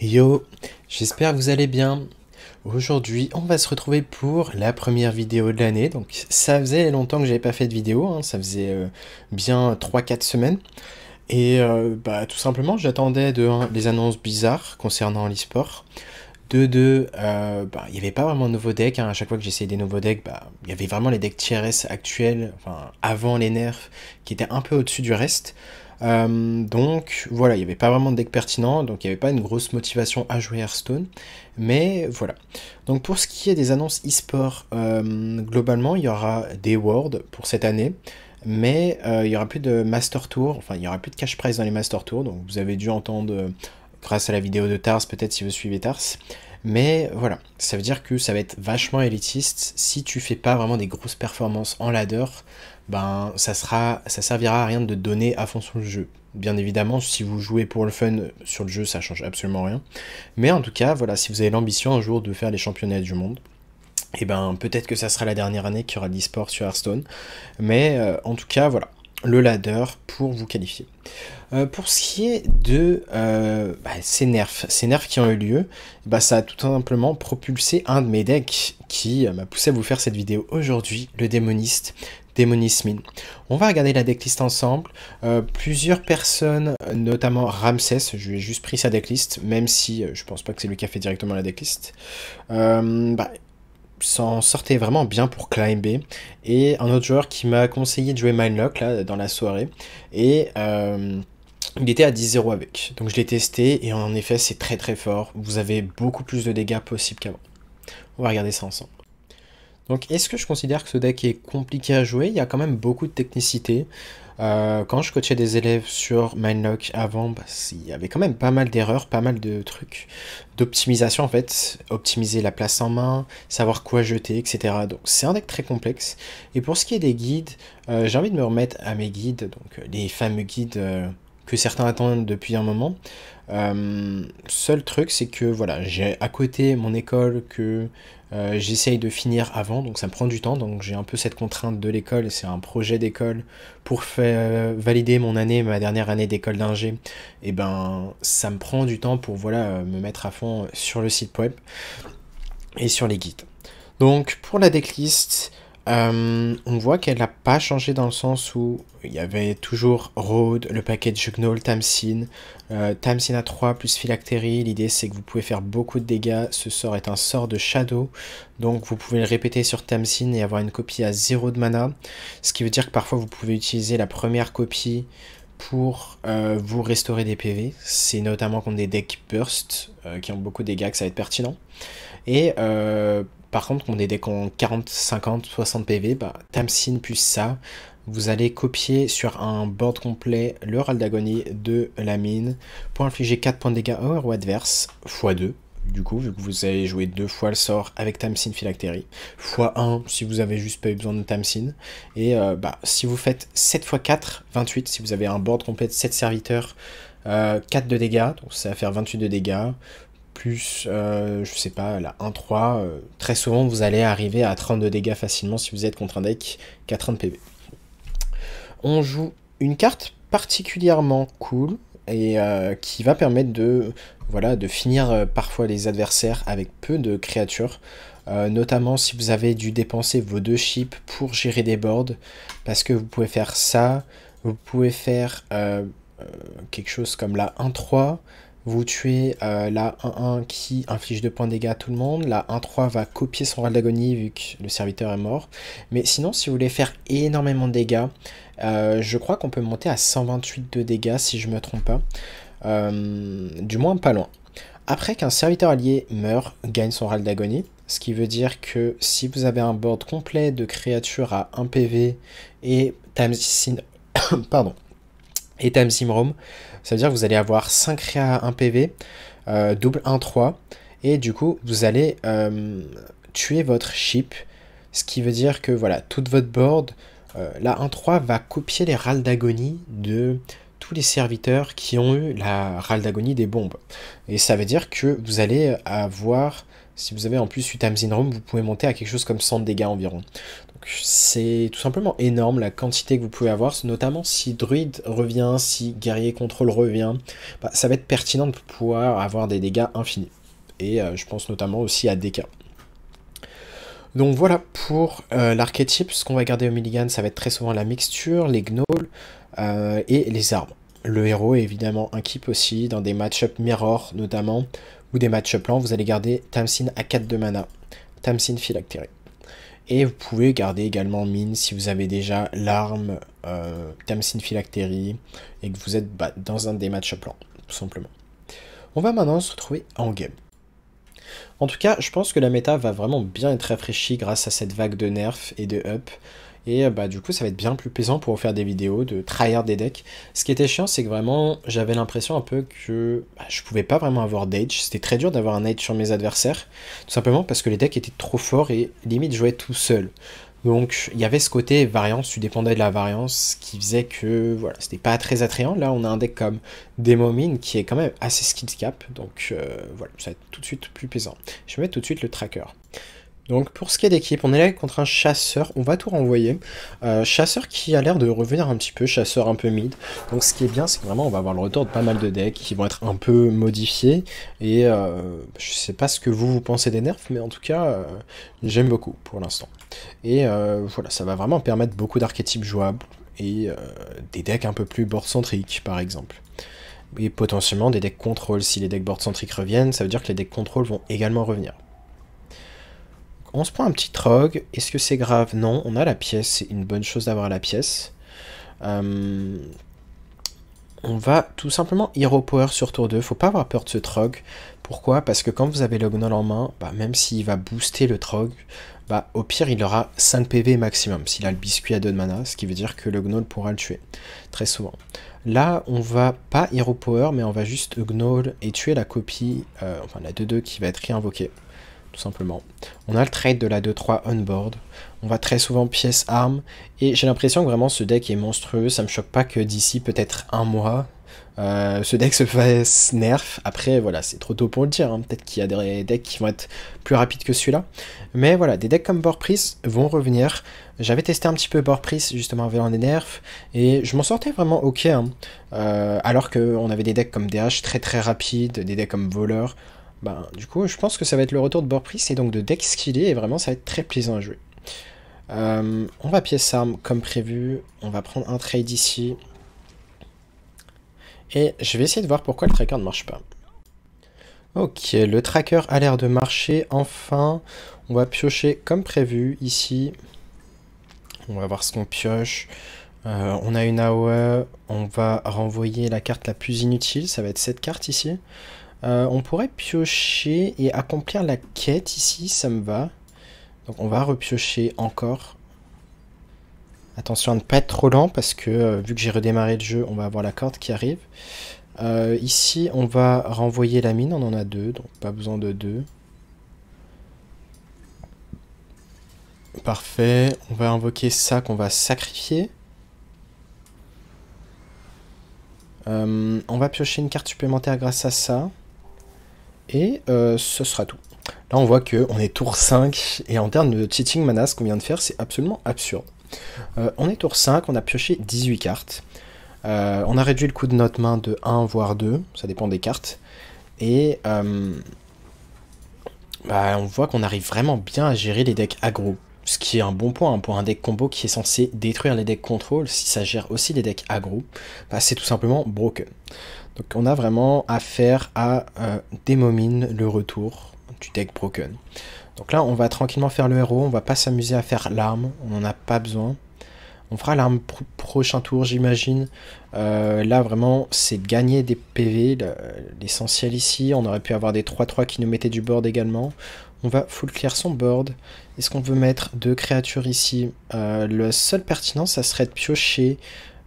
Yo, j'espère que vous allez bien. Aujourd'hui, on va se retrouver pour la première vidéo de l'année. Donc, ça faisait longtemps que j'avais pas fait de vidéo, hein. Ça faisait bien 3 4 semaines. Et tout simplement, j'attendais de un, les annonces bizarres concernant l'e-sport. De deux, il n'y avait pas vraiment de nouveaux decks, hein. À chaque fois que j'essayais des nouveaux decks, il y avait vraiment les decks tier S actuels, enfin avant les nerfs, qui étaient un peu au-dessus du reste. Donc voilà, il n'y avait pas vraiment de deck pertinent, donc il n'y avait pas une grosse motivation à jouer Hearthstone. Mais voilà. Donc pour ce qui est des annonces e-sport, globalement, il y aura des Worlds pour cette année. Mais il y aura plus de Master Tour, enfin il y aura plus de cash prize dans les Master Tours, donc vous avez dû entendre grâce à la vidéo de Tars, peut-être si vous suivez Tars. Mais voilà, ça veut dire que ça va être vachement élitiste. Si tu fais pas vraiment des grosses performances en ladder, ça servira à rien de donner à fond sur le jeu. Bien évidemment, si vous jouez pour le fun sur le jeu, ça change absolument rien. Mais en tout cas, voilà, si vous avez l'ambition un jour de faire les championnats du monde, et peut-être que ça sera la dernière année qu'il y aura de l'e-sport sur Hearthstone. Mais en tout cas, voilà, le ladder pour vous qualifier. Pour ce qui est de ces nerfs qui ont eu lieu, ça a tout simplement propulsé un de mes decks qui m'a poussé à vous faire cette vidéo aujourd'hui, le démoniste, Démonismin. On va regarder la decklist ensemble. Plusieurs personnes, notamment Ramsès, je lui ai juste pris sa decklist, même si je pense pas que c'est lui qui a fait directement la decklist. S'en sortait vraiment bien pour climber. Et un autre joueur qui m'a conseillé de jouer Mindlock là dans la soirée. Et il était à 10-0 avec. Donc je l'ai testé et en effet c'est très très fort. Vous avez beaucoup plus de dégâts possibles qu'avant. On va regarder ça ensemble. Donc est-ce que je considère que ce deck est compliqué à jouer? Il y a quand même beaucoup de technicité. Quand je coachais des élèves sur Mindlock avant, il y avait quand même pas mal d'erreurs, pas mal de trucs d'optimisation en fait. Optimiser la place en main, savoir quoi jeter, etc. Donc c'est un deck très complexe. Et pour ce qui est des guides, j'ai envie de me remettre à mes guides, donc les fameux guides que certains attendent depuis un moment. Seul truc, c'est que voilà, j'ai à côté mon école que j'essaye de finir avant, donc ça me prend du temps, donc j'ai un peu cette contrainte de l'école, c'est un projet d'école pour faire valider mon année, ma dernière année d'école d'ingé, et ça me prend du temps pour voilà, me mettre à fond sur le site web et sur les guides. Donc pour la decklist, on voit qu'elle n'a pas changé dans le sens où il y avait toujours Road, le paquet de Jugnol, Tamsin, Tamsin à 3 plus Phylactery. L'idée c'est que vous pouvez faire beaucoup de dégâts. Ce sort est un sort de Shadow, donc vous pouvez le répéter sur Tamsin et avoir une copie à 0 de mana. Ce qui veut dire que parfois vous pouvez utiliser la première copie pour vous restaurer des PV. C'est notamment contre des decks burst qui ont beaucoup de dégâts que ça va être pertinent. Et par contre, contre des decks en 40, 50, 60 PV, Tamsin plus ça, vous allez copier sur un board complet le Râle d'Agonie de la mine pour infliger 4 points de dégâts au héros adverse, x2. Du coup, vu que vous avez joué 2 fois le sort avec Tamsin Phylactery, x1 si vous avez juste pas eu besoin de Tamsin. Et si vous faites 7 x 4, 28, si vous avez un board complet de 7 serviteurs, 4 de dégâts, donc ça va faire 28 de dégâts plus, je sais pas, la 1-3, très souvent vous allez arriver à 30 de dégâts facilement si vous êtes contre un deck qui a 30 PV. On joue une carte particulièrement cool et qui va permettre de, voilà, de finir parfois les adversaires avec peu de créatures. Notamment si vous avez dû dépenser vos 2 chips pour gérer des boards, parce que vous pouvez faire ça, vous pouvez faire quelque chose comme la 1-3, vous tuez la 1-1 qui inflige 2 points de dégâts à tout le monde. La 1-3 va copier son Râle d'Agonie vu que le serviteur est mort. Mais sinon, si vous voulez faire énormément de dégâts, je crois qu'on peut monter à 128 de dégâts si je me trompe pas. Du moins pas loin. Après qu'un serviteur allié meurt, gagne son Râle d'Agonie. Ce qui veut dire que si vous avez un board complet de créatures à 1 PV et Tamsin... Pardon. Et Tamsimrom, ça veut dire que vous allez avoir 5 réa à 1 PV, double 1-3, et du coup vous allez tuer votre ship, ce qui veut dire que voilà, toute votre board, la 1-3 va copier les Râles d'Agonie de tous les serviteurs qui ont eu la râle d'agonie des bombes. Et ça veut dire que vous allez avoir, si vous avez en plus eu Tamsin Room, vous pouvez monter à quelque chose comme 100 dégâts environ. C'est tout simplement énorme la quantité que vous pouvez avoir, notamment si druide revient, si guerrier contrôle revient, bah, ça va être pertinent de pouvoir avoir des dégâts infinis. Et je pense notamment aussi à DK. Donc voilà pour l'archétype. Ce qu'on va garder au mulligan, ça va être très souvent la mixture, les gnolls et les armes. Le héros est évidemment un keep aussi, dans des match-up mirror notamment, ou des match-up lents, vous allez garder Tamsin à 4 de mana, Tamsin Phylactery. Et vous pouvez garder également mine si vous avez déjà l'arme Tamsin Phylactery et que vous êtes dans un des match-up lents, tout simplement. On va maintenant se retrouver en game. En tout cas, je pense que la méta va vraiment bien être rafraîchie grâce à cette vague de nerfs et de up. Et du coup, ça va être bien plus plaisant pour faire des vidéos, de tryhard des decks. Ce qui était chiant, c'est que vraiment, j'avais l'impression un peu que je pouvais pas vraiment avoir d'age. C'était très dur d'avoir un age sur mes adversaires, tout simplement parce que les decks étaient trop forts et limite jouaient tout seul. Donc il y avait ce côté variance, tu dépendais de la variance, qui faisait que voilà, c'était pas très attrayant. Là on a un deck comme Demomine qui est quand même assez skill cap, donc voilà, ça va être tout de suite plus plaisant. Je vais mettre tout de suite le tracker. Donc pour ce qui est d'équipe, on est là contre un chasseur, on va tout renvoyer. Chasseur qui a l'air de revenir un petit peu, chasseur un peu mid. Donc ce qui est bien, c'est que vraiment on va avoir le retour de pas mal de decks qui vont être un peu modifiés. Et je sais pas ce que vous pensez des nerfs, mais en tout cas, j'aime beaucoup pour l'instant. Et voilà, ça va vraiment permettre beaucoup d'archétypes jouables et des decks un peu plus board-centriques par exemple. Et potentiellement des decks contrôle. Si les decks board-centriques reviennent, ça veut dire que les decks contrôle vont également revenir. On se prend un petit trog. Est-ce que c'est grave? Non, on a la pièce. C'est une bonne chose d'avoir la pièce. On va tout simplement Hero Power sur tour 2. Faut pas avoir peur de ce trog. Pourquoi? Parce que quand vous avez le gnoll en main, même s'il va booster le trog, au pire il aura 5 PV maximum. S'il a le biscuit à 2 de mana, ce qui veut dire que le gnoll pourra le tuer. Très souvent. Là, on va pas Hero Power, mais on va juste gnoll et tuer la copie, enfin la 2-2 qui va être réinvoquée. Tout simplement. On a le trade de la 2-3 on board. On va très souvent pièce arme. Et j'ai l'impression que vraiment ce deck est monstrueux. Ça me choque pas que d'ici peut-être un mois, ce deck se fasse nerf. Après, voilà, c'est trop tôt pour le dire. Hein. Peut-être qu'il y a des decks qui vont être plus rapides que celui-là. Mais voilà, des decks comme Borpris vont revenir. J'avais testé un petit peu Borpris justement avant les nerfs. Et je m'en sortais vraiment ok. Hein. Alors qu'on avait des decks comme DH très très rapides. Des decks comme Voleur. Du coup, je pense que ça va être le retour de Borpris et donc de deck skillé, et vraiment ça va être très plaisant à jouer. On va pièce arme comme prévu, on va prendre un trade ici. Et je vais essayer de voir pourquoi le tracker ne marche pas. Ok, le tracker a l'air de marcher, enfin. On va piocher comme prévu ici. On va voir ce qu'on pioche. On a une AOE, on va renvoyer la carte la plus inutile, ça va être cette carte ici. On pourrait piocher et accomplir la quête ici, ça me va. Donc on va repiocher encore. Attention à ne pas être trop lent parce que vu que j'ai redémarré le jeu, on va avoir la corde qui arrive. Ici on va renvoyer la mine, on en a 2, donc pas besoin de 2. Parfait, on va invoquer ça qu'on va sacrifier. On va piocher une carte supplémentaire grâce à ça. Et ce sera tout. Là on voit qu'on est tour 5, et en termes de cheating mana, ce qu'on vient de faire, c'est absolument absurde. On est tour 5, on a pioché 18 cartes. On a réduit le coût de notre main de 1 voire 2, ça dépend des cartes. Et on voit qu'on arrive vraiment bien à gérer les decks aggro. Ce qui est un bon point hein, pour un deck combo qui est censé détruire les decks contrôle. Si ça gère aussi les decks aggro, c'est tout simplement broken. Donc on a vraiment affaire à Demomine, le retour du deck broken. Donc là on va tranquillement faire le héros, on va pas s'amuser à faire l'arme, on n'en a pas besoin. On fera l'arme prochain tour j'imagine. Là vraiment c'est de gagner des PV, l'essentiel ici. On aurait pu avoir des 3-3 qui nous mettaient du board également. On va full clear son board. Est-ce qu'on veut mettre 2 créatures ici? Le seul pertinent ça serait de piocher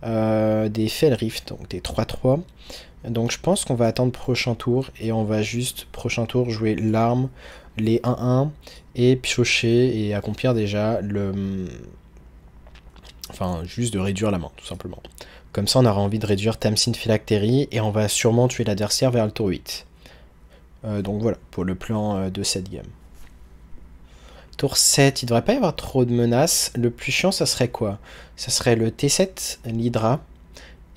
des Fell Rift, donc des 3-3. Donc je pense qu'on va attendre prochain tour et on va juste prochain tour jouer l'arme, les 1-1 et piocher et accomplir déjà le... Enfin juste de réduire la main tout simplement. Comme ça, on aura envie de réduire Tamsin Phylactery et on va sûrement tuer l'adversaire vers le tour 8. Donc voilà, pour le plan de cette game. Tour 7, il ne devrait pas y avoir trop de menaces. Le plus chiant, ça serait quoi? Ça serait le T7, l'Hydra.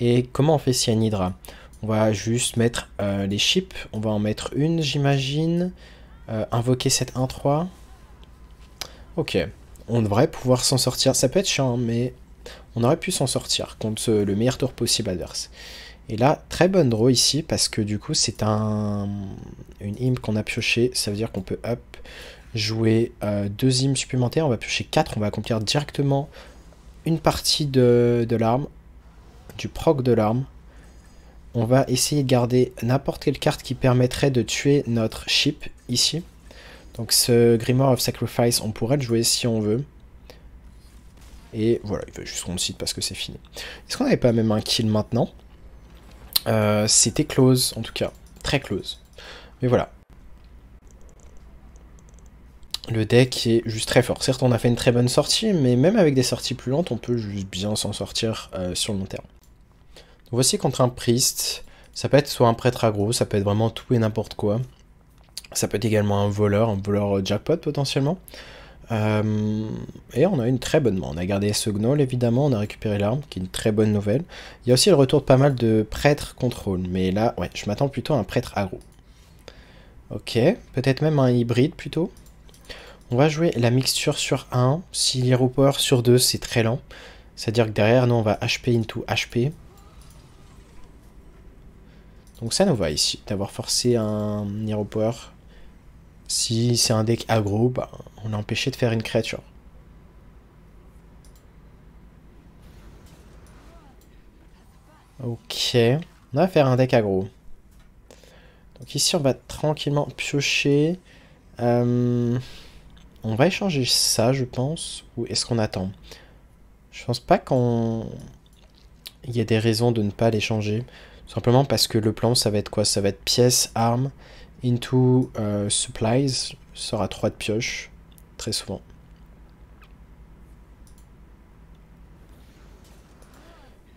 Et comment on fait s'il y a une Hydra? On va juste mettre les chips. On va en mettre une, j'imagine. Invoquer cette 1-3. Ok. On devrait pouvoir s'en sortir. Ça peut être chiant, mais on aurait pu s'en sortir contre le meilleur tour possible adverse. Et là, très bonne draw ici, parce que du coup, c'est une imp qu'on a pioché. Ça veut dire qu'on peut up jouer 2 imps supplémentaires. On va piocher 4. On va accomplir directement une partie de l'arme, du proc de l'arme. On va essayer de garder n'importe quelle carte qui permettrait de tuer notre ship ici. Donc ce Grimoire of Sacrifice, on pourrait le jouer si on veut. Et voilà, il va juste qu'on le cite parce que c'est fini. Est-ce qu'on n'avait pas même un kill maintenant? C'était close, en tout cas. Très close. Mais voilà. Le deck est juste très fort. Certes, on a fait une très bonne sortie, mais même avec des sorties plus lentes, on peut juste bien s'en sortir sur le long terme. Donc voici contre un priest. Ça peut être soit un prêtre aggro, ça peut être vraiment tout et n'importe quoi. Ça peut être également un voleur jackpot potentiellement. Et on a une très bonne main. On a gardé ce gnoll évidemment, on a récupéré l'arme, qui est une très bonne nouvelle. Il y a aussi le retour de pas mal de prêtres contrôle, mais là, ouais, je m'attends plutôt à un prêtre aggro. Ok, peut-être même un hybride plutôt. On va jouer la mixture sur 1. Si l'hero power sur 2, c'est très lent. C'est-à-dire que derrière, nous, on va HP into HP. Donc ça nous va ici, d'avoir forcé un hero power. Si c'est un deck aggro, bah, on est empêché de faire une créature. Ok, on va faire un deck aggro. Donc ici, on va tranquillement piocher. On va échanger ça, je pense. Ou est-ce qu'on attend? Je pense pas il y a des raisons de ne pas l'échanger. Simplement parce que le plan, ça va être quoi? Ça va être pièce, arme, into supplies. Ça sera 3 de pioche, très souvent.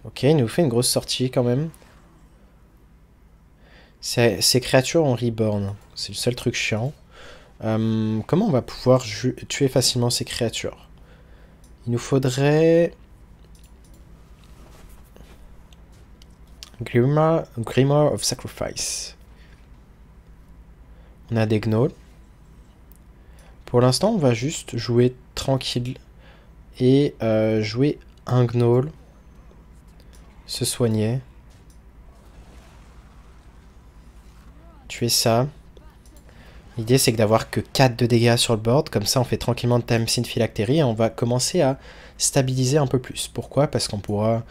Ok, il nous fait une grosse sortie quand même. Ces créatures ont reborn. C'est le seul truc chiant. Comment on va pouvoir tuer facilement ces créatures? Il nous faudrait... Grimoire of Sacrifice. On a des gnolls. Pour l'instant, on va juste jouer tranquille. Et jouer un gnoll. Se soigner. Tuer ça. L'idée, c'est d'avoir que 4 de dégâts sur le board. Comme ça, on fait tranquillement de Tamsin Phylactery. Et on va commencer à stabiliser un peu plus. Pourquoi? Parce qu'on pourra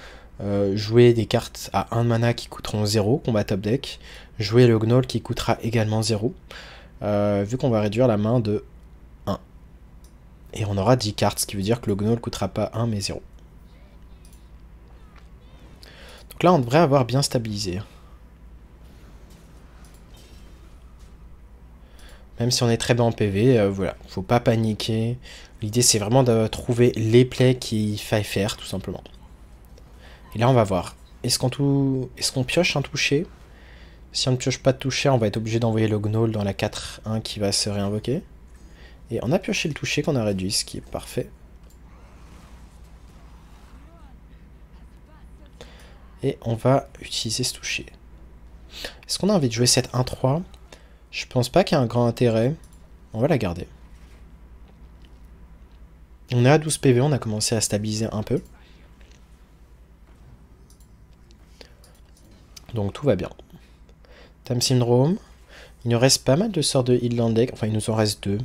jouer des cartes à 1 mana qui coûteront 0, combat top deck. Jouer le gnoll qui coûtera également 0. Vu qu'on va réduire la main de 1. Et on aura 10 cartes, ce qui veut dire que le gnoll coûtera pas 1 mais 0. Donc là, on devrait avoir bien stabilisé. Même si on est très bas en PV, voilà, faut pas paniquer. L'idée, c'est vraiment de trouver les plays qu'il faille faire, tout simplement. Et là, on va voir. Est-ce qu'on pioche un toucher? Si on ne pioche pas de toucher, on va être obligé d'envoyer le gnoll dans la 4-1 qui va se réinvoquer. Et on a pioché le toucher qu'on a réduit, ce qui est parfait. Et on va utiliser ce toucher. Est-ce qu'on a envie de jouer cette 1-3? Je pense pas qu'il y ait un grand intérêt. On va la garder. On est à 12 PV, on a commencé à stabiliser un peu. Donc tout va bien. Time Syndrome. Il nous reste pas mal de sorts de heal deck. Enfin, il nous en reste 2.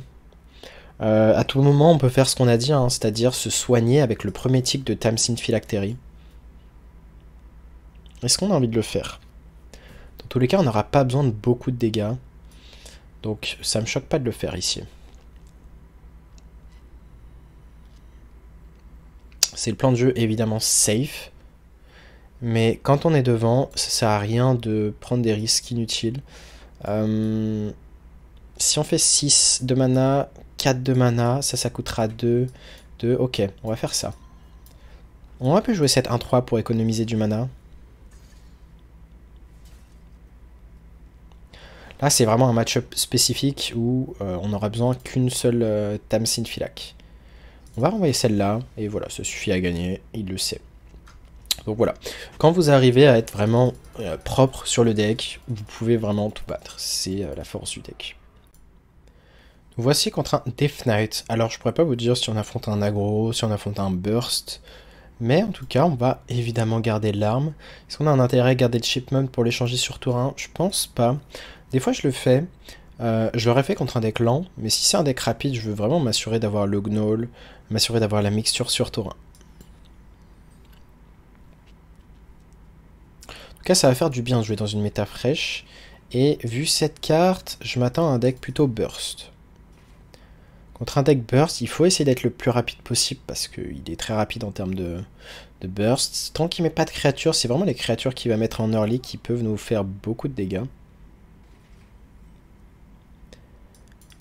À tout moment, on peut faire ce qu'on a dit, hein, c'est-à-dire se soigner avec le premier tic de Tamsin Phylactery. Est-ce qu'on a envie de le faire? Dans tous les cas, on n'aura pas besoin de beaucoup de dégâts. Donc ça me choque pas de le faire ici. C'est le plan de jeu évidemment safe. Mais quand on est devant, ça sert à rien de prendre des risques inutiles. Si on fait 6 de mana, 4 de mana, ça coûtera 2. Ok, on va faire ça. On va peut jouer cette 1-3 pour économiser du mana. Là, c'est vraiment un match-up spécifique où on n'aura besoin qu'une seule Tamsin Phylax. On va renvoyer celle-là, et voilà, ça suffit à gagner, il le sait. Donc voilà, quand vous arrivez à être vraiment propre sur le deck, vous pouvez vraiment tout battre, c'est la force du deck. Nous voici contre un Death Knight. Alors je pourrais pas vous dire si on affronte un aggro, si on affronte un burst, mais en tout cas on va évidemment garder l'arme. Est-ce qu'on a un intérêt à garder le shipment pour l'échanger sur tour 1? Je pense pas. Des fois je le fais, je l'aurais fait contre un deck lent, mais si c'est un deck rapide, je veux vraiment m'assurer d'avoir le Gnoll, m'assurer d'avoir la mixture sur tour 1. En tout cas, ça va faire du bien de jouer dans une méta fraîche. Et vu cette carte, je m'attends à un deck plutôt burst. Contre un deck burst, il faut essayer d'être le plus rapide possible parce qu'il est très rapide en termes de burst. Tant qu'il met pas de créatures, c'est vraiment les créatures qu'il va mettre en early qui peuvent nous faire beaucoup de dégâts.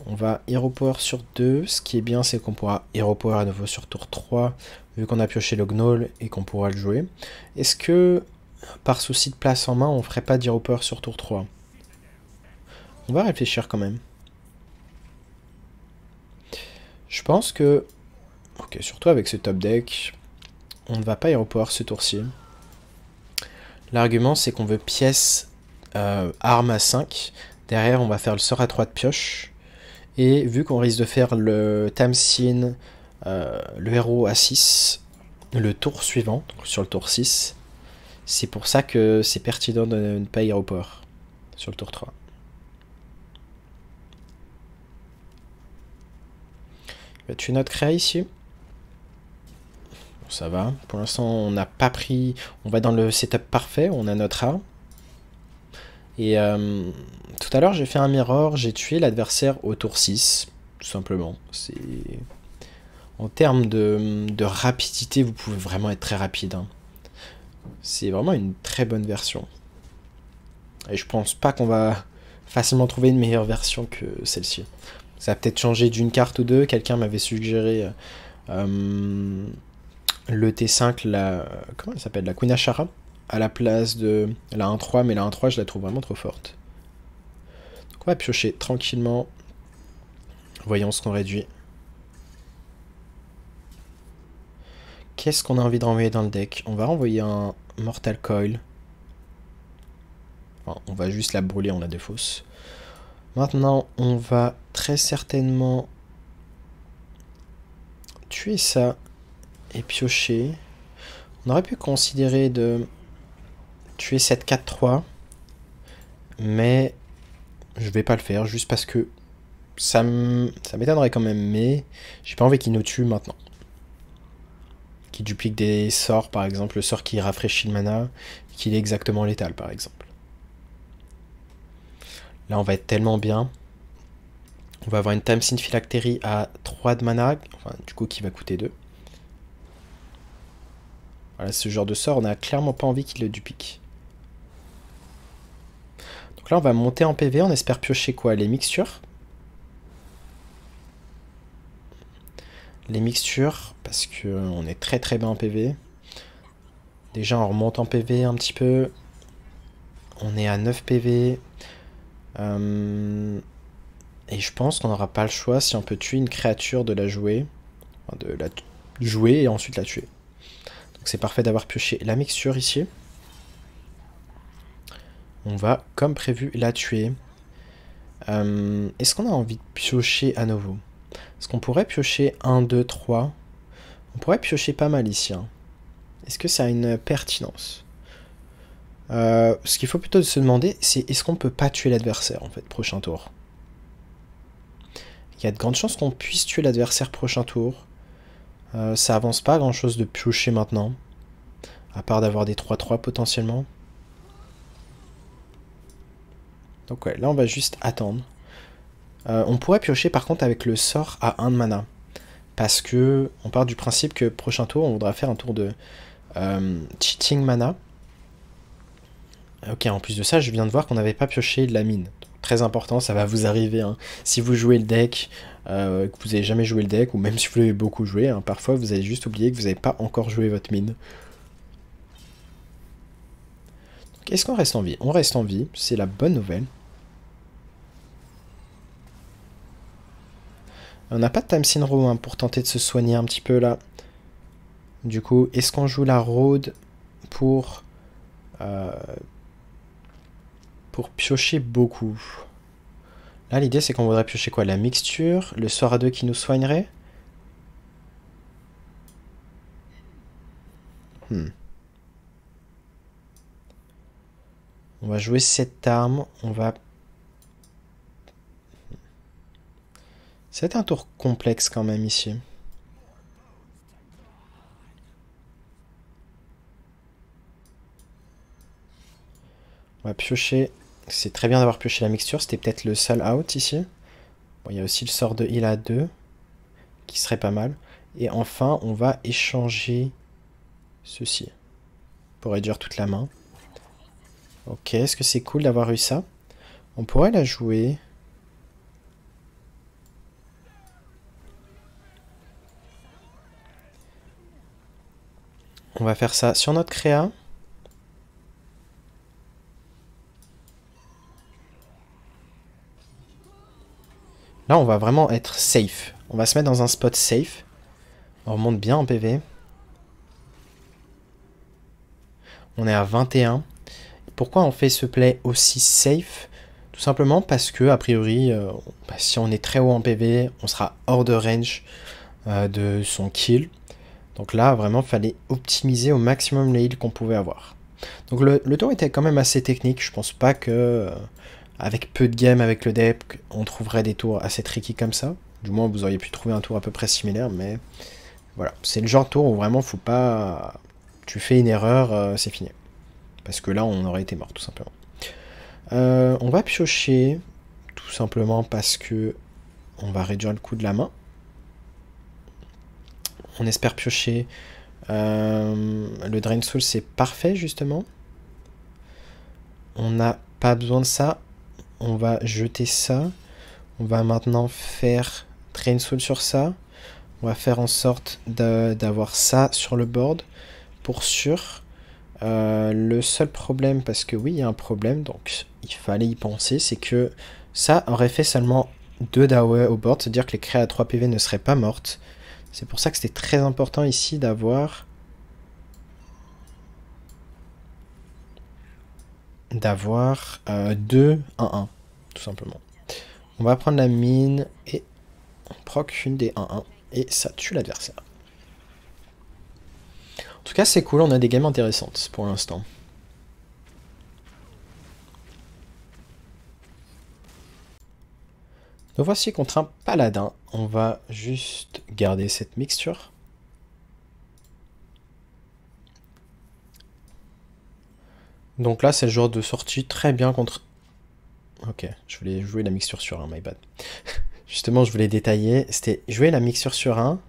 On va Hero Power sur 2. Ce qui est bien, c'est qu'on pourra Hero Power à nouveau sur tour 3, vu qu'on a pioché le Gnoll et qu'on pourra le jouer. Est-ce que, par souci de place en main, on ferait pas d'Hero Power sur tour 3? On va réfléchir quand même. Je pense que... Ok, surtout avec ce top deck, on ne va pas Hero Power ce tour-ci. L'argument, c'est qu'on veut pièce arme à 5. Derrière, on va faire le sort à 3 de pioche. Et vu qu'on risque de faire le Tamsin, le héros à 6, le tour suivant, donc sur le tour 6, c'est pour ça que c'est pertinent de ne pas Hero Power sur le tour 3. On va tuer notre créa ici. Bon, ça va. Pour l'instant, on n'a pas pris... On va dans le setup parfait, on a notre arme. Et tout à l'heure, j'ai fait un mirror, j'ai tué l'adversaire au tour 6, tout simplement. C'est... En termes de rapidité, vous pouvez vraiment être très rapide. Hein. C'est vraiment une très bonne version. Et je pense pas qu'on va facilement trouver une meilleure version que celle-ci. Ça a peut-être changé d'une carte ou deux. Quelqu'un m'avait suggéré le T5, la... Comment elle s'appelle? La Queen Ashara, à la place de la 1-3, mais la 1-3, je la trouve vraiment trop forte. Donc on va piocher tranquillement. Voyons ce qu'on réduit. Qu'est-ce qu'on a envie de renvoyer dans le deck? On va renvoyer un Mortal Coil. Enfin, on va juste la brûler, on la défausse. Maintenant, on va très certainement tuer ça et piocher. On aurait pu considérer de tuer cette 4-3, mais je vais pas le faire, juste parce que ça m'étonnerait quand même, mais j'ai pas envie qu'il nous tue maintenant. Qui duplique des sorts, par exemple, le sort qui rafraîchit le mana, qu'il est exactement létal, par exemple. Là, on va être tellement bien. On va avoir une Tamsin Phylactery à 3 de mana, enfin, du coup, qui va coûter 2. Voilà, ce genre de sort, on n'a clairement pas envie qu'il le duplique. Donc là, on va monter en PV, on espère piocher quoi? Les mixtures. Les mixtures, parce qu'on est très très bien en PV. Déjà, on remonte en PV un petit peu. On est à 9 PV. Et je pense qu'on n'aura pas le choix si on peut tuer une créature de la jouer. Enfin, de la jouer et ensuite la tuer. Donc c'est parfait d'avoir pioché la mixture ici. On va, comme prévu, la tuer. Est-ce qu'on a envie de piocher à nouveau? Est-ce qu'on pourrait piocher 1, 2, 3? On pourrait piocher pas mal ici. Hein. Est-ce que ça a une pertinence? Ce qu'il faut plutôt se demander, c'est est-ce qu'on peut pas tuer l'adversaire, en fait, prochain tour? Il y a de grandes chances qu'on puisse tuer l'adversaire prochain tour. Ça avance pas grand chose de piocher maintenant. À part d'avoir des 3-3 potentiellement. Donc ouais, là on va juste attendre. On pourrait piocher par contre avec le sort à 1 de mana. Parce que on part du principe que prochain tour, on voudra faire un tour de cheating mana. Ok, en plus de ça, je viens de voir qu'on n'avait pas pioché de la mine. Donc, très important, ça va vous arriver, hein. Si vous jouez le deck, que vous n'avez jamais joué le deck, ou même si vous l'avez beaucoup joué, hein, parfois vous avez juste oublié que vous n'avez pas encore joué votre mine. Est-ce qu'on reste en vie? On reste en vie, c'est la bonne nouvelle. On n'a pas de Time Synchro hein, pour tenter de se soigner un petit peu là. Du coup, est-ce qu'on joue la Road pour piocher beaucoup? Là, l'idée c'est qu'on voudrait piocher quoi? La mixture, le sort à 2 qui nous soignerait. On va jouer cette arme, on va... C'est un tour complexe quand même ici. On va piocher. C'est très bien d'avoir pioché la mixture, c'était peut-être le seul out ici. Bon, il y a aussi le sort de heal à 2, qui serait pas mal. Et enfin, on va échanger ceci, pour réduire toute la main. Ok, est-ce que c'est cool d'avoir eu ça? On pourrait la jouer... On va faire ça sur notre créa. Là, on va vraiment être safe. On va se mettre dans un spot safe. On remonte bien en PV. On est à 21. Pourquoi on fait ce play aussi safe? Tout simplement parce que, a priori, si on est très haut en PV, on sera hors de range de son kill. Donc là, vraiment, il fallait optimiser au maximum les heals qu'on pouvait avoir. Donc le tour était quand même assez technique. Je pense pas que, avec peu de game avec le deck, on trouverait des tours assez tricky comme ça. Du moins, vous auriez pu trouver un tour à peu près similaire, mais voilà. C'est le genre de tour où vraiment, faut pas... Tu fais une erreur, c'est fini. Parce que là, on aurait été mort, tout simplement. On va piocher, tout simplement parce que on va réduire le coût de la main. On espère piocher. Le Drain Soul, c'est parfait, justement. On n'a pas besoin de ça. On va jeter ça. On va maintenant faire Drain Soul sur ça. On va faire en sorte d'avoir ça sur le board, pour sûr. Le seul problème, parce que oui, il y a un problème, donc il fallait y penser, c'est que ça aurait fait seulement 2 d'AOE au board, c'est-à-dire que les créas à 3 PV ne seraient pas mortes. C'est pour ça que c'était très important ici d'avoir 2 1-1, tout simplement. On va prendre la mine et on proc une des 1-1 et ça tue l'adversaire. En tout cas, c'est cool, on a des games intéressantes pour l'instant. Nous voici contre un paladin. On va juste garder cette mixture. Donc là, c'est le genre de sortie très bien contre... Ok, je voulais jouer la mixture sur 1, my bad. Justement, je voulais détailler. C'était jouer la mixture sur 1.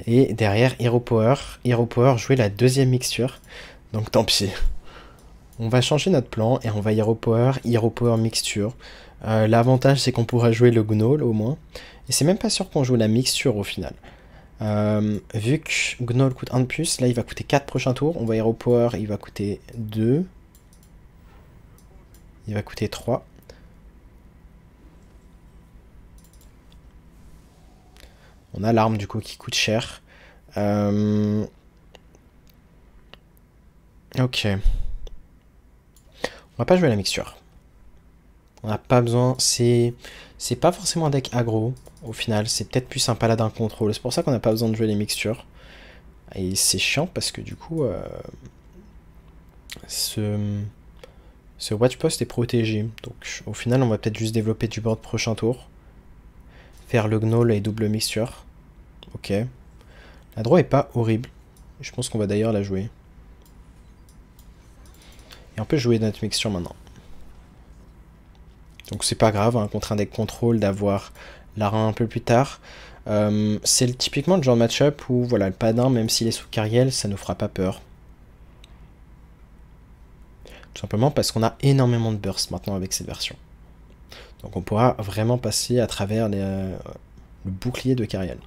Et derrière, Hero Power. Hero Power, jouer la deuxième mixture. Donc tant pis. On va changer notre plan et on va Hero Power mixture. L'avantage, c'est qu'on pourra jouer le Gnoll au moins. Et c'est même pas sûr qu'on joue la mixture au final. Vu que Gnoll coûte 1 de plus, là il va coûter 4 prochains tours. On va Hero Power, il va coûter 2. Il va coûter 3. On a l'arme du coup qui coûte cher. Ok. On va pas jouer la mixture. On n'a pas besoin. C'est pas forcément un deck aggro au final. C'est peut-être plus un paladin contrôle. C'est pour ça qu'on n'a pas besoin de jouer les mixtures. Et c'est chiant parce que du coup, ce watch post est protégé. Donc au final, on va peut-être juste développer du board prochain tour. Faire le gnoll et double mixture. Ok. La draw est pas horrible. Je pense qu'on va d'ailleurs la jouer. Et on peut jouer notre mixture maintenant. Donc c'est pas grave, hein, contre un deck contrôle, d'avoir la rein un peu plus tard. C'est typiquement le genre de match-up où voilà, le paladin, même s'il est sous carriel, ça nous fera pas peur. Tout simplement parce qu'on a énormément de burst maintenant avec cette version. Donc on pourra vraiment passer à travers le bouclier de Carial.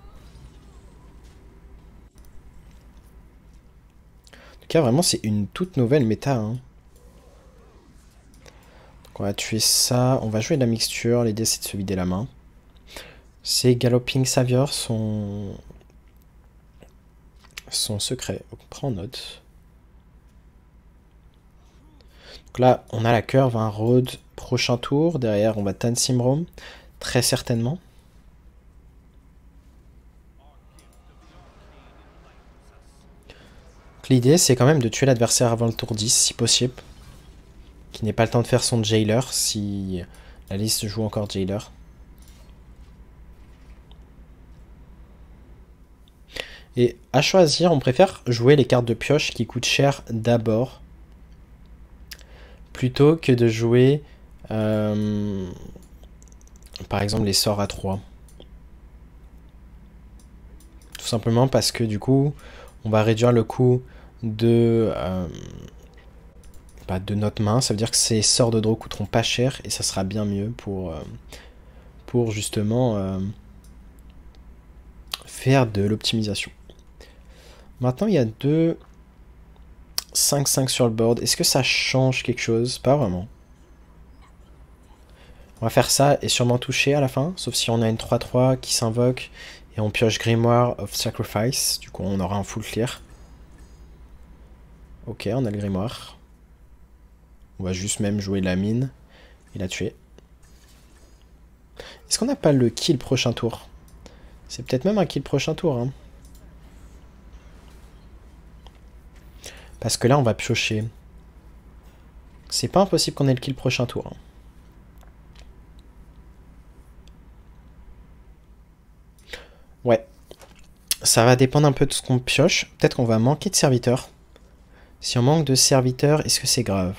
En tout cas, vraiment, c'est une toute nouvelle méta. Hein. Donc on va tuer ça. On va jouer de la mixture. L'idée, c'est de se vider la main. C'est Galloping Savior, son secret. On prend note. Donc là, on a la curve, hein, Road, prochain tour. Derrière, on va Tan Simrom, très certainement. L'idée, c'est quand même de tuer l'adversaire avant le tour 10, si possible. Qui n'ait pas le temps de faire son Jailer, si la liste joue encore Jailer. Et à choisir, on préfère jouer les cartes de pioche qui coûtent cher d'abord. Plutôt que de jouer, par exemple, les sorts à 3. Tout simplement parce que du coup, on va réduire le coût de notre main. Ça veut dire que ces sorts de draw coûteront pas cher et ça sera bien mieux pour justement faire de l'optimisation. Maintenant, il y a 2 5-5 sur le board. Est-ce que ça change quelque chose? Pas vraiment. On va faire ça et sûrement toucher à la fin, sauf si on a une 3-3 qui s'invoque et on pioche Grimoire of Sacrifice. Du coup, on aura un full clear. Ok, on a le Grimoire. On va juste même jouer la mine et la tuer. Est-ce qu'on n'a pas le kill prochain tour? C'est peut-être même un kill prochain tour. Hein. Parce que là, on va piocher. C'est pas impossible qu'on ait le kill prochain tour. Hein. Ouais. Ça va dépendre un peu de ce qu'on pioche. Peut-être qu'on va manquer de serviteurs. Si on manque de serviteurs, est-ce que c'est grave?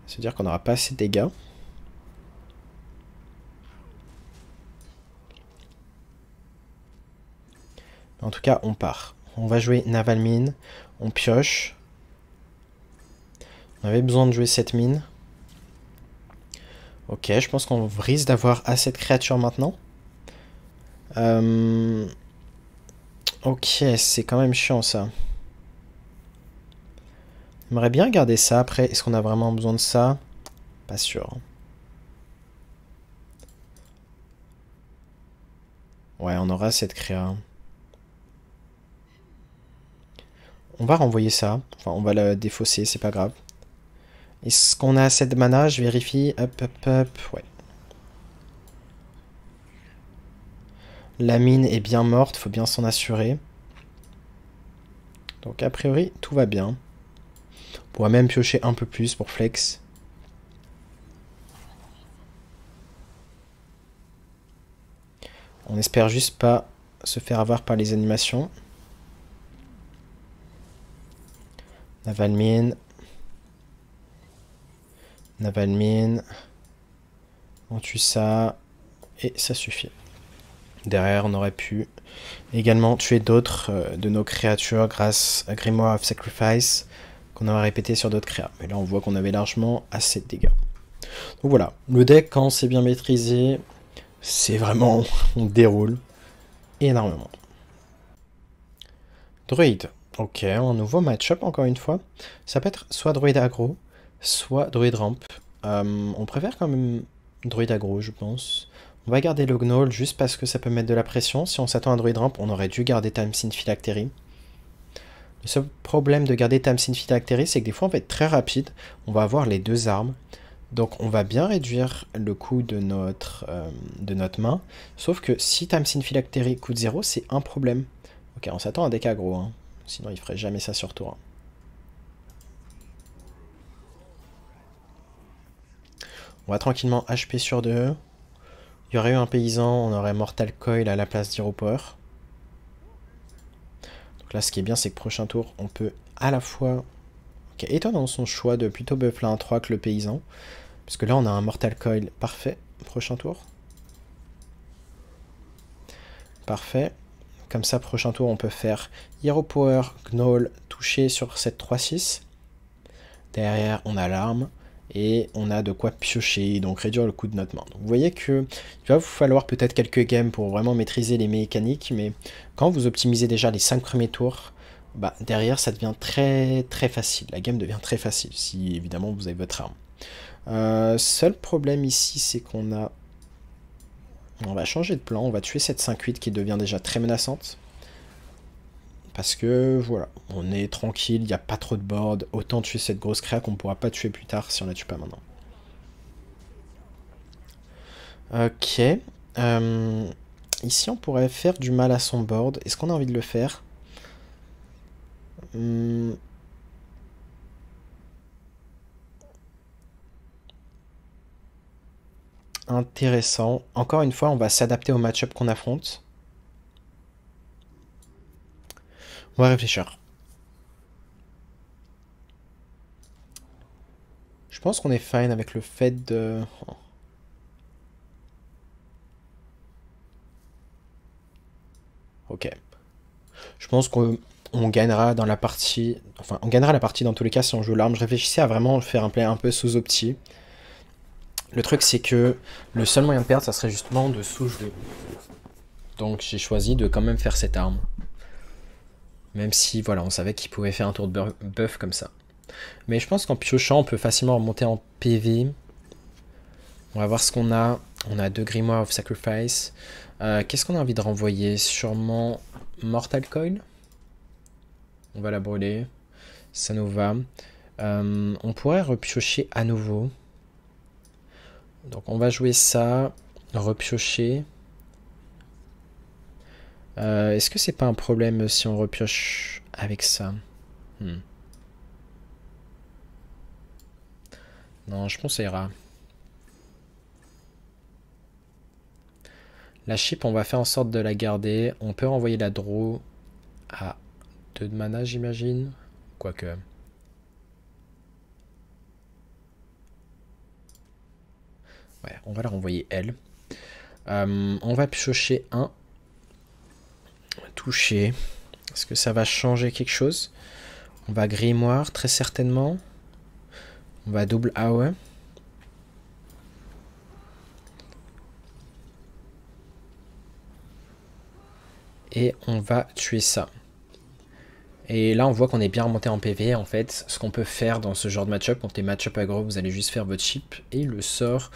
Ça veut dire qu'on n'aura pas assez de dégâts. En tout cas, on part. On va jouer Naval Mine. On pioche. On avait besoin de jouer cette mine. Ok, je pense qu'on risque d'avoir assez de créatures maintenant. Ok, c'est quand même chiant ça. J'aimerais bien garder ça. Après, est-ce qu'on a vraiment besoin de ça? Pas sûr. Ouais, on aura cette créa. On va renvoyer ça. Enfin, on va la défausser, c'est pas grave. Est-ce qu'on a assez de mana? Je vérifie. Hop, hop, hop. Ouais. La mine est bien morte, faut bien s'en assurer. Donc a priori, tout va bien. On pourra même piocher un peu plus pour flex. On espère juste pas se faire avoir par les animations. Naval Mine. Naval Mine. On tue ça. Et ça suffit. Derrière, on aurait pu également tuer d'autres de nos créatures grâce à Grimoire of Sacrifice qu'on aurait répété sur d'autres créas. Mais là, on voit qu'on avait largement assez de dégâts. Donc voilà, le deck, quand c'est bien maîtrisé, c'est vraiment... on déroule énormément. Druide. Ok, un nouveau match-up encore une fois. Ça peut être soit Druide aggro, soit Druide ramp. On préfère quand même Druide aggro, je pense. On va garder le Gnoll juste parce que ça peut mettre de la pression. Si on s'attend à Druid Ramp, on aurait dû garder Tamsin Phylactery. Le seul problème de garder Tamsin Phylactery, c'est que des fois on va être très rapide. On va avoir les deux armes. Donc on va bien réduire le coût de notre main. Sauf que si Tamsin Phylactery coûte 0, c'est un problème. Ok, on s'attend à un deck aggro. Hein. Sinon il ferait jamais ça sur tour. Hein. On va tranquillement HP sur 2. Il y aurait eu un paysan, on aurait Mortal Coil à la place d'Hero Power. Donc là, ce qui est bien, c'est que prochain tour, on peut à la fois... Ok, étonnant son choix de plutôt buff la 1-3 que le paysan. Parce que là, on a un Mortal Coil parfait, prochain tour. Parfait. Comme ça, prochain tour, on peut faire Hero Power, Gnoll, toucher sur cette 3-6. Derrière, on a l'arme. Et on a de quoi piocher, donc réduire le coût de notre main. Donc vous voyez que il va vous falloir peut-être quelques games pour vraiment maîtriser les mécaniques, mais quand vous optimisez déjà les 5 premiers tours, bah, derrière ça devient très très facile. La game devient très facile, si évidemment vous avez votre arme. Seul problème ici, c'est qu'on a... On va changer de plan, on va tuer cette 5-8 qui devient déjà très menaçante. Parce que, voilà, on est tranquille, il n'y a pas trop de board. Autant tuer cette grosse créa qu'on ne pourra pas tuer plus tard si on la tue pas maintenant. Ok. Ici, on pourrait faire du mal à son board. Est-ce qu'on a envie de le faire? Intéressant. Encore une fois, on va s'adapter au match-up qu'on affronte. On va réfléchir. Je pense qu'on est fine avec le fait de... Ok. Je pense qu'on gagnera dans la partie... Enfin, on gagnera la partie dans tous les cas si on joue l'arme. Je réfléchissais à vraiment faire un play un peu sous-opti. Le truc, c'est que le seul moyen de perdre, ça serait justement de sous-jouer. Donc j'ai choisi de quand même faire cette arme. Même si, voilà, on savait qu'il pouvait faire un tour de buff comme ça. Mais je pense qu'en piochant, on peut facilement remonter en PV. On va voir ce qu'on a. On a 2 Grimoire of Sacrifice. Qu'est-ce qu'on a envie de renvoyer? Sûrement Mortal Coil. On va la brûler. Ça nous va. On pourrait repiocher à nouveau. Donc on va jouer ça. Repiocher. Est-ce que c'est pas un problème si on repioche avec ça? Non, je pense que ça ira. La chip, on va faire en sorte de la garder. On peut renvoyer la draw à 2 de mana, j'imagine. Quoique. Ouais, on va la renvoyer elle. On va piocher 1. Toucher. Est-ce que ça va changer quelque chose? On va grimoire, très certainement. On va double AOE. Et on va tuer ça. Et là, on voit qu'on est bien remonté en PV. En fait, ce qu'on peut faire dans ce genre de match-up, quand les match-up aggro, vous allez juste faire votre chip et le sort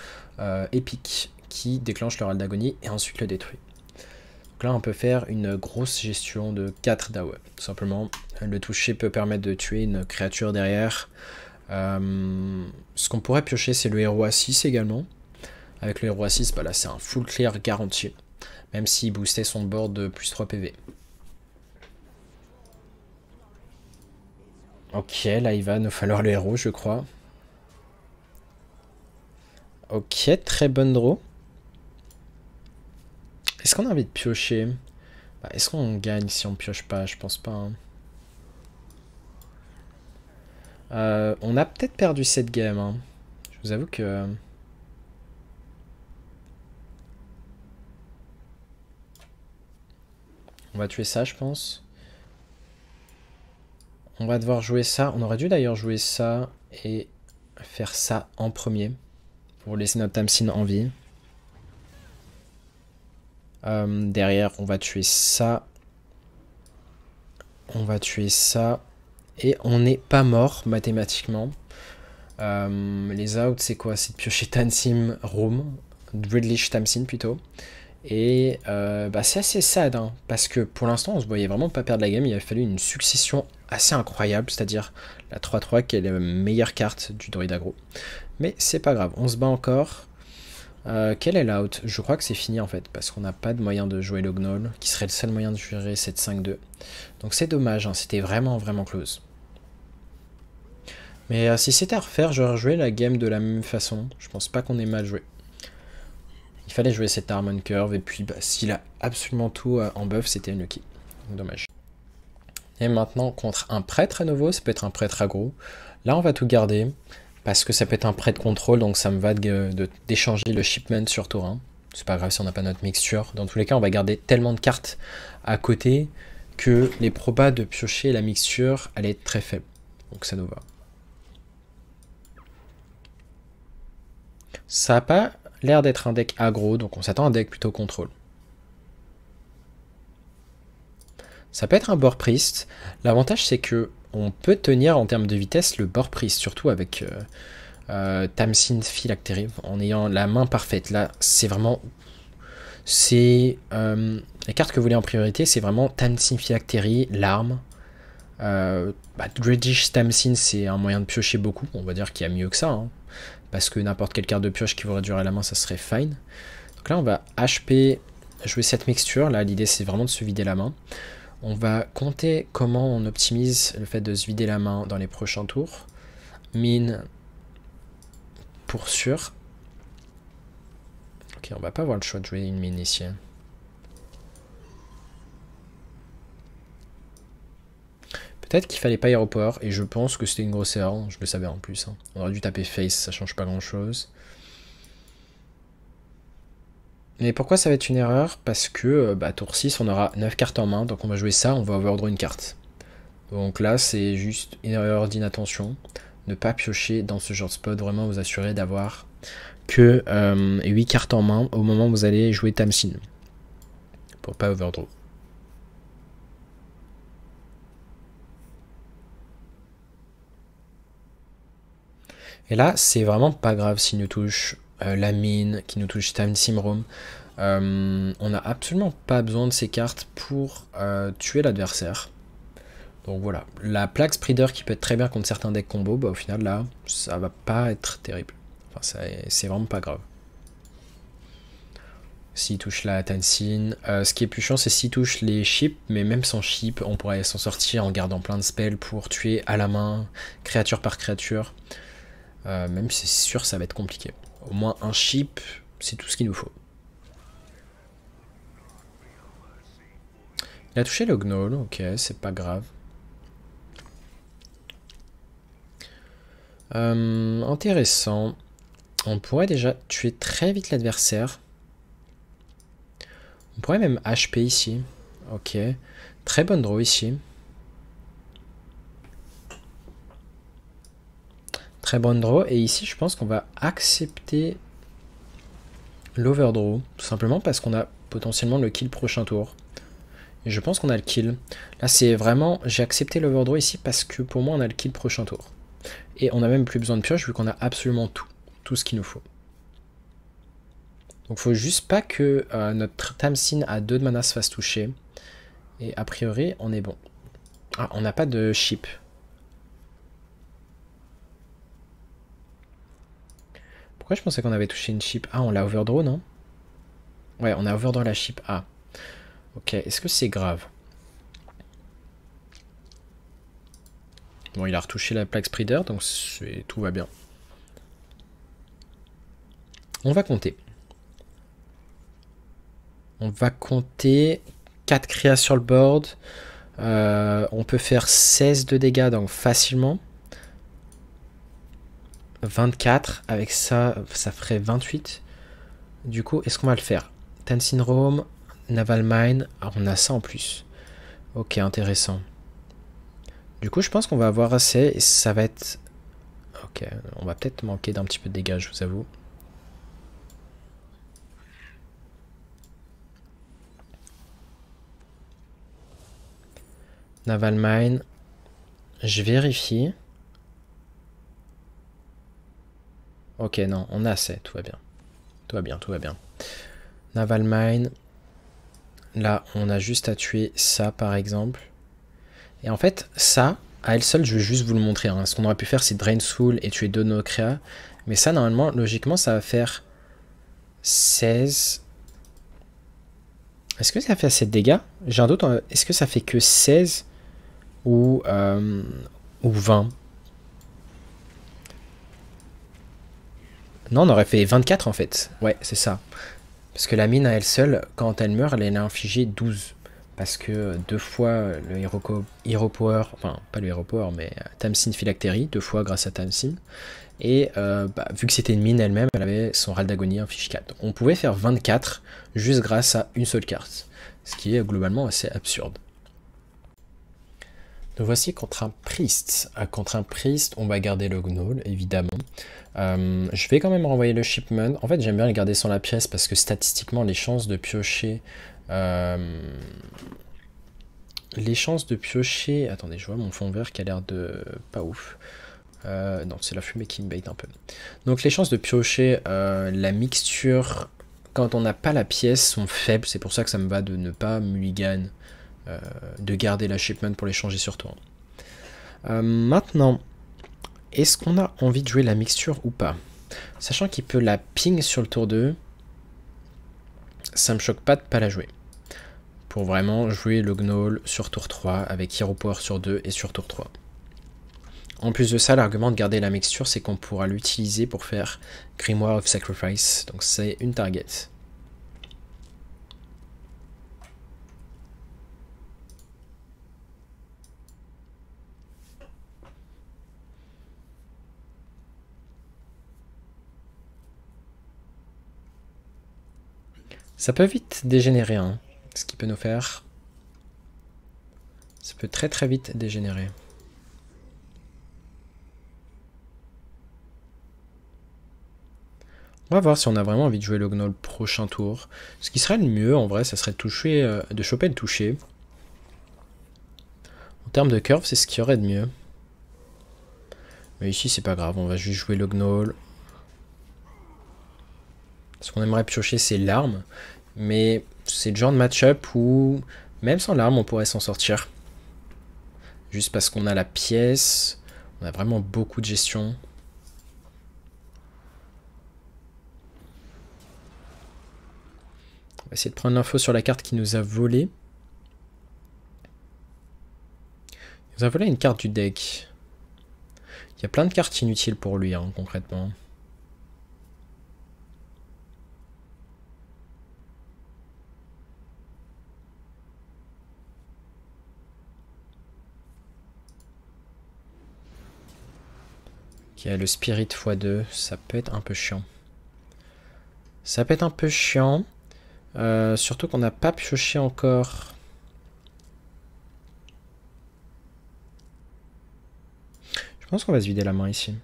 épique qui déclenche le râle d'agonie et ensuite le détruit. Donc là, on peut faire une grosse gestion de 4 d'AOE. Tout simplement, le toucher peut permettre de tuer une créature derrière. Ce qu'on pourrait piocher, c'est le héros à 6 également. Avec le héros à 6, bah là, c'est un full clear garanti. Même s'il boostait son board de plus 3 PV. Ok, là il va nous falloir le héros, je crois. Ok, très bonne draw. Est-ce qu'on a envie de piocher? Bah, est-ce qu'on gagne si on pioche pas? Je pense pas. Hein. On a peut-être perdu cette game. Hein. Je vous avoue que... On va tuer ça, je pense. On va devoir jouer ça. On aurait dû d'ailleurs jouer ça et faire ça en premier. Pour laisser notre Tamsin en vie. Derrière, on va tuer ça. On va tuer ça. Et on n'est pas mort mathématiquement. Les outs, c'est quoi? C'est de piocher Tamsin Room. Redlich Tamsin plutôt. Et bah, c'est assez sad, hein, parce que pour l'instant, on se voyait vraiment pas perdre la game. Il a fallu une succession assez incroyable, c'est-à-dire la 3-3 qui est la meilleure carte du druide aggro. Mais c'est pas grave, on se bat encore. Quel est l'out? Je crois que c'est fini en fait, parce qu'on n'a pas de moyen de jouer le gnoll, qui serait le seul moyen de gérer cette 5-2. Donc c'est dommage, hein, c'était vraiment close. Mais si c'était à refaire, j'aurais joué la game de la même façon. Je pense pas qu'on ait mal joué. Il fallait jouer cette arme on curve, et puis bah, s'il a absolument tout en buff, c'était unlucky. Dommage. Et maintenant, contre un prêtre à nouveau, ça peut être un prêtre aggro. Là, on va tout garder, parce que ça peut être un prêtre contrôle, donc ça me va d'échanger le shipment sur tour 1. C'est pas grave si on n'a pas notre mixture. Dans tous les cas, on va garder tellement de cartes à côté que les probas de piocher la mixture allaient être très faibles. Donc ça nous va. Ça n'a pas l'air d'être un deck aggro, donc on s'attend à un deck plutôt contrôle. Ça peut être un board priest. L'avantage c'est que on peut tenir en termes de vitesse le board priest, surtout avec Tamsin Phylactery, en ayant la main parfaite. Là, c'est vraiment... C'est les cartes que vous voulez en priorité, c'est vraiment Tamsin Phylactery, l'arme. Dredgish Tamsin, c'est un moyen de piocher beaucoup. On va dire qu'il y a mieux que ça. Hein, parce que n'importe quelle carte de pioche qui vous réduirait la main, ça serait fine. Donc là, on va HP, jouer cette mixture. Là, l'idée, c'est vraiment de se vider la main. On va compter comment on optimise le fait de se vider la main dans les prochains tours. Mine pour sûr. Ok, on va pas avoir le choix de jouer une mine ici. Peut-être qu'il fallait pas Hero Power, et je pense que c'était une grosse erreur, je le savais en plus. Hein. On aurait dû taper Face, ça change pas grand chose. Mais pourquoi ça va être une erreur? Parce que tour 6, on aura 9 cartes en main, donc on va jouer ça, on va overdraw une carte. Donc là, c'est juste une erreur d'inattention. Ne pas piocher dans ce genre de spot, vraiment vous assurer d'avoir que 8 cartes en main au moment où vous allez jouer Tamsin. Pour pas overdraw. Et là, c'est vraiment pas grave s'il nous touche la mine, qu'il nous touche Tamsin Roam. On n'a absolument pas besoin de ces cartes pour tuer l'adversaire. Donc voilà, la plaque Spreader qui peut être très bien contre certains decks combo, au final là, ça va pas être terrible. Enfin, c'est vraiment pas grave. S'il touche la Tamsin, ce qui est plus chiant c'est s'il touche les chips, mais même sans chip, on pourrait s'en sortir en gardant plein de spells pour tuer à la main, créature par créature. Même si c'est sûr ça va être compliqué. Au moins un chip, c'est tout ce qu'il nous faut. Il a touché le Gnoll, ok, c'est pas grave. Intéressant. On pourrait déjà tuer très vite l'adversaire. On pourrait même HP ici. Ok. Très bonne draw ici. Très bonne draw. Et ici, je pense qu'on va accepter l'overdraw. Tout simplement parce qu'on a potentiellement le kill prochain tour. Et je pense qu'on a le kill. Là, c'est vraiment... J'ai accepté l'overdraw ici parce que pour moi, on a le kill prochain tour. Et on n'a même plus besoin de pioche vu qu'on a absolument tout. Tout ce qu'il nous faut. Donc faut juste pas que notre Tamsin à 2 de mana se fasse toucher. Et a priori, on est bon. Ah, on n'a pas de chip. Pourquoi je pensais qu'on avait touché une chip? Ah, on l'a overdraw, non? Ouais, on a overdraw la chip A. Ok, est-ce que c'est grave? Bon, il a retouché la plaque Spreader, donc tout va bien. On va compter. On va compter 4 créas sur le board. On peut faire 16 de dégâts, donc facilement. 24, avec ça, ça ferait 28. Du coup, est-ce qu'on va le faire? Tamsin Roam, Naval Mine, ah, on a ça en plus. Ok, intéressant. Du coup, je pense qu'on va avoir assez, et ça va être... Ok, on va peut-être manquer d'un petit peu de dégâts, je vous avoue. Naval Mine, je vérifie. Ok, non, on a assez, tout va bien. Tout va bien, tout va bien. Naval Mine. Là, on a juste à tuer ça, par exemple. Et en fait, ça, à elle seule, je vais juste vous le montrer. Hein. Ce qu'on aurait pu faire, c'est Drain Soul et tuer 2 de nos créas. Mais ça, normalement, logiquement, ça va faire 16. Est-ce que ça fait assez de dégâts? J'ai un doute. Est-ce que ça fait que 16 ou 20? Non, on aurait fait 24 en fait. Ouais, c'est ça. Parce que la mine à elle seule, quand elle meurt, elle a infligé 12. Parce que 2 fois le Hero Power, enfin pas le Hero Power, mais Tamsin Phylactery, 2 fois grâce à Tamsin. Et vu que c'était une mine elle-même, elle avait son râle d'agonie inflige 4. On pouvait faire 24 juste grâce à une seule carte. Ce qui est globalement assez absurde. Nous voici contre un priest. Contre un priest, on va garder le gnoll, évidemment. Je vais quand même renvoyer le shipment. En fait, j'aime bien le garder sans la pièce parce que statistiquement, les chances de piocher... Attendez, je vois mon fond vert qui a l'air de... pas ouf. Non, c'est la fumée qui me bait un peu. Donc les chances de piocher la mixture quand on n'a pas la pièce sont faibles. C'est pour ça que ça me va de ne pas mulligan, de garder la shipment pour l'échanger sur toi. Maintenant, est-ce qu'on a envie de jouer la mixture ou pas? Sachant qu'il peut la ping sur le tour 2, ça me choque pas de pas la jouer. Pour vraiment jouer le gnoll sur tour 3 avec Hero Power sur 2 et sur tour 3. En plus de ça, l'argument de garder la mixture, c'est qu'on pourra l'utiliser pour faire Grimoire of Sacrifice. Donc c'est une target. Ça peut vite dégénérer, hein, ce qui peut nous faire... Ça peut très très vite dégénérer. On va voir si on a vraiment envie de jouer le gnoll prochain tour. Ce qui serait le mieux, en vrai, ça serait de choper le toucher. En termes de curve, c'est ce qu'il y aurait de mieux. Mais ici, c'est pas grave, on va juste jouer le gnoll. Ce qu'on aimerait piocher, c'est l'arme. Mais c'est le genre de match-up où, même sans l'arme, on pourrait s'en sortir. Juste parce qu'on a la pièce. On a vraiment beaucoup de gestion. On va essayer de prendre l'info sur la carte qui nous a volé. Il nous a volé une carte du deck. Il y a plein de cartes inutiles pour lui, hein, concrètement. Il y a le Spirit x2, ça peut être un peu chiant. Ça peut être un peu chiant. Surtout qu'on n'a pas pioché encore. Je pense qu'on va se vider la main ici.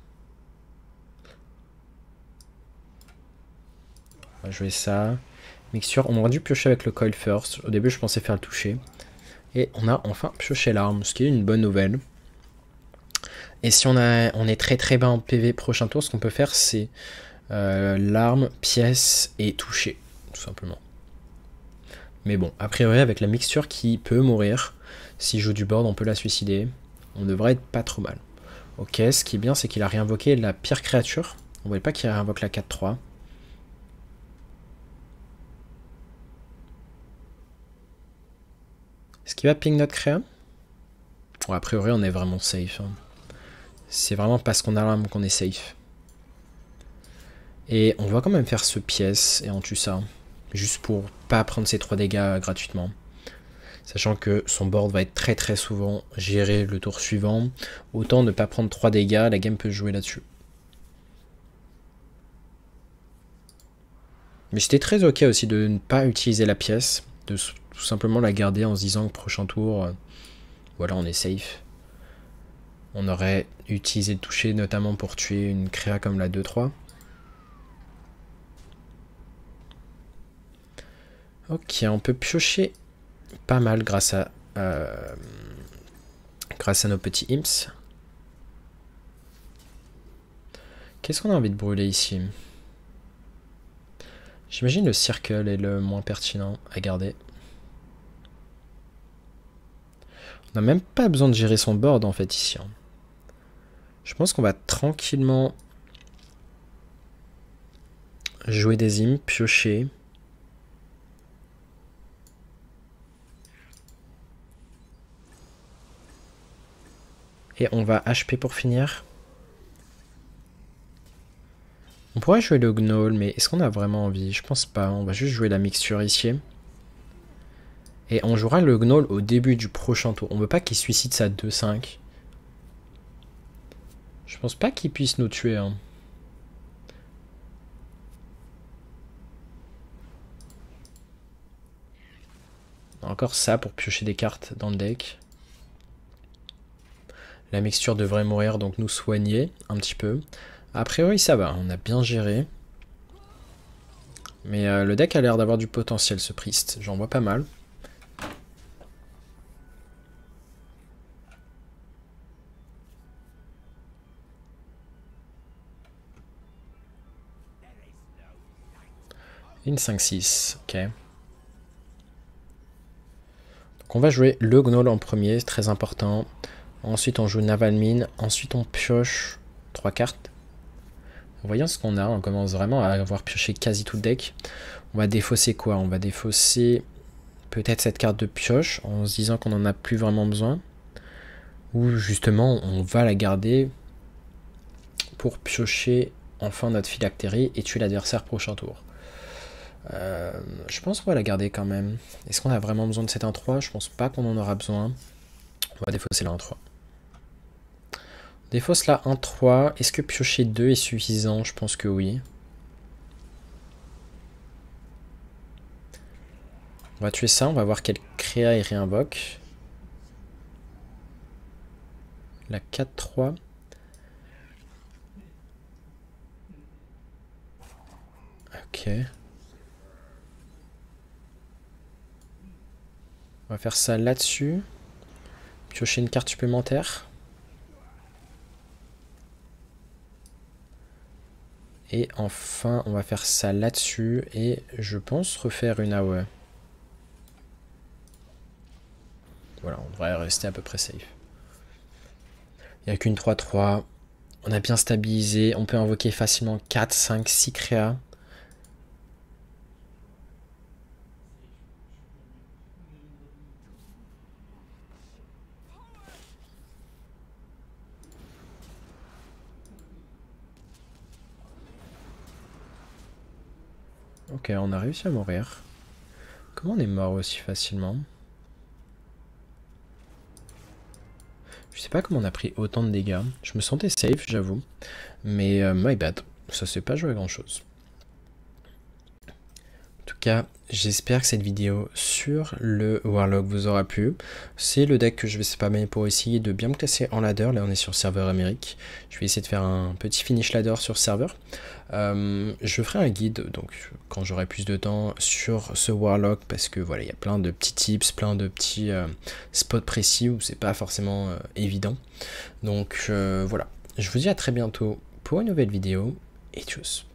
On va jouer ça. Mixture, on aurait dû piocher avec le coil first. Au début, je pensais faire le toucher. Et on a enfin pioché l'arme, ce qui est une bonne nouvelle. Et si on est très très bas en PV prochain tour, ce qu'on peut faire, c'est l'arme, pièce et toucher, tout simplement. Mais bon, a priori, avec la mixture qui peut mourir, s'il joue du board, on peut la suicider. On devrait être pas trop mal. Ok, ce qui est bien, c'est qu'il a réinvoqué la pire créature. On voit pas qu'il réinvoque la 4-3. Est-ce qu'il va ping notre créa? Bon, a priori, on est vraiment safe. Hein. C'est vraiment parce qu'on a l'arme qu'on est safe. Et on va quand même faire ce pièce et on tue ça. Juste pour pas prendre ces 3 dégâts gratuitement. Sachant que son board va être très très souvent géré le tour suivant. Autant ne pas prendre 3 dégâts, la game peut jouer là-dessus. Mais c'était très ok aussi de ne pas utiliser la pièce. De tout simplement la garder en se disant que prochain tour, voilà, on est safe. On aurait utilisé le toucher notamment pour tuer une créa comme la 2-3. Ok, on peut piocher pas mal grâce à nos petits imps. Qu'est-ce qu'on a envie de brûler ici? J'imagine le circle est le moins pertinent à garder. On n'a même pas besoin de gérer son board en fait ici. Hein. Je pense qu'on va tranquillement jouer des imps, piocher. Et on va HP pour finir. On pourrait jouer le gnoll, mais est-ce qu'on a vraiment envie? Je pense pas. On va juste jouer la mixture ici. Et on jouera le gnoll au début du prochain tour. On veut pas qu'il suicide sa 2-5. Je pense pas qu'il puisse nous tuer. Hein. Encore ça pour piocher des cartes dans le deck. La mixture devrait mourir, donc nous soigner un petit peu. A priori, ça va, on a bien géré. Mais le deck a l'air d'avoir du potentiel, ce Priest. J'en vois pas mal. Une 5-6, ok. Donc on va jouer le Gnoll en premier, c'est très important. Ensuite on joue Navalmine, ensuite on pioche 3 cartes. Voyons ce qu'on a, on commence vraiment à avoir pioché quasi tout le deck. On va défausser quoi? On va défausser peut-être cette carte de pioche en se disant qu'on n'en a plus vraiment besoin. Ou justement on va la garder pour piocher enfin notre phylactérie et tuer l'adversaire prochain tour. Je pense qu'on va la garder quand même. Est-ce qu'on a vraiment besoin de cette 1-3? Je pense pas qu'on en aura besoin. On va défausser la 1-3. Défausse la 1-3. Est-ce que piocher 2 est suffisant? Je pense que oui. On va tuer ça. On va voir quelle créa il réinvoque. La 4-3. Ok. On va faire ça là-dessus. Piocher une carte supplémentaire. Et enfin, on va faire ça là-dessus. Et je pense refaire une AOE. Voilà, on devrait rester à peu près safe. Il n'y a qu'une 3-3. On a bien stabilisé. On peut invoquer facilement 4, 5, 6 créas. Ok, on a réussi à mourir. Comment on est mort aussi facilement? Je sais pas comment on a pris autant de dégâts. Je me sentais safe, j'avoue. Mais my bad. Ça s'est pas joué à grand chose. En tout cas, j'espère que cette vidéo sur le Warlock vous aura plu. C'est le deck que je vais spammer pour essayer de bien me classer en ladder. Là, on est sur serveur Amérique. Je vais essayer de faire un petit finish ladder sur serveur. Je ferai un guide, donc quand j'aurai plus de temps, sur ce Warlock, parce que voilà, il y a plein de petits tips, plein de petits spots précis où c'est pas forcément évident. Donc voilà, je vous dis à très bientôt pour une nouvelle vidéo et tchuss.